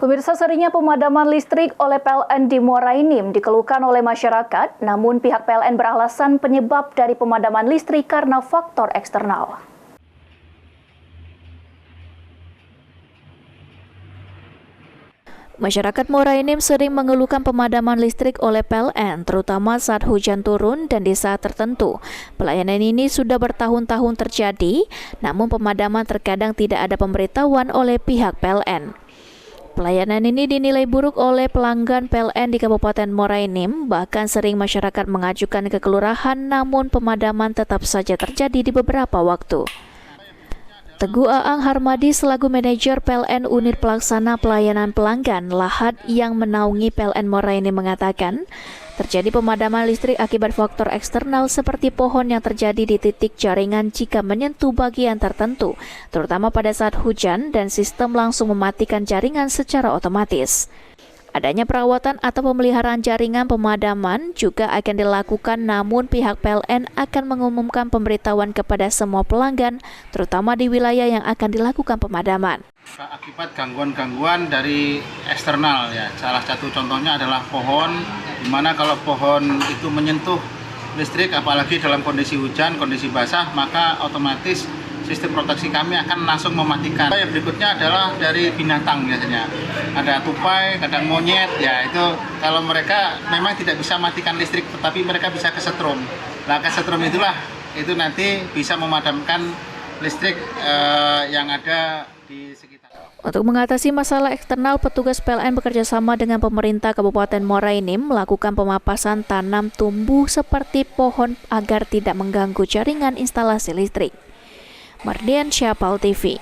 Pemirsa, seringnya pemadaman listrik oleh PLN di Muara Enim dikeluhkan oleh masyarakat, namun pihak PLN beralasan penyebab dari pemadaman listrik karena faktor eksternal. Masyarakat Muara Enim sering mengeluhkan pemadaman listrik oleh PLN, terutama saat hujan turun dan di saat tertentu. Pelayanan ini sudah bertahun-tahun terjadi, namun pemadaman terkadang tidak ada pemberitahuan oleh pihak PLN. Pelayanan ini dinilai buruk oleh pelanggan PLN di Kabupaten Muara Enim, bahkan sering masyarakat mengajukan ke kelurahan, namun pemadaman tetap saja terjadi di beberapa waktu. Teguh Aang Harmadi selaku manajer PLN Unit Pelaksana Pelayanan Pelanggan Lahad yang menaungi PLN Muara Enim mengatakan, terjadi pemadaman listrik akibat faktor eksternal seperti pohon yang terjadi di titik jaringan jika menyentuh bagian tertentu, terutama pada saat hujan dan sistem langsung mematikan jaringan secara otomatis. Adanya perawatan atau pemeliharaan jaringan pemadaman juga akan dilakukan, namun pihak PLN akan mengumumkan pemberitahuan kepada semua pelanggan, terutama di wilayah yang akan dilakukan pemadaman. Akibat gangguan-gangguan dari eksternal ya, salah satu contohnya adalah pohon, di mana kalau pohon itu menyentuh listrik, apalagi dalam kondisi hujan, kondisi basah, maka otomatis sistem proteksi kami akan langsung mematikan. Yang berikutnya adalah dari binatang biasanya. Ada tupai, kadang monyet, ya itu kalau mereka memang tidak bisa matikan listrik, tetapi mereka bisa kesetrum. Nah, kesetrum itulah itu nanti bisa memadamkan listrik yang ada di sekitar. Untuk mengatasi masalah eksternal, petugas PLN bekerjasama dengan pemerintah Kabupaten Muara Enim melakukan pemapasan tanam tumbuh seperti pohon agar tidak mengganggu jaringan instalasi listrik. Mardian Syapal TV.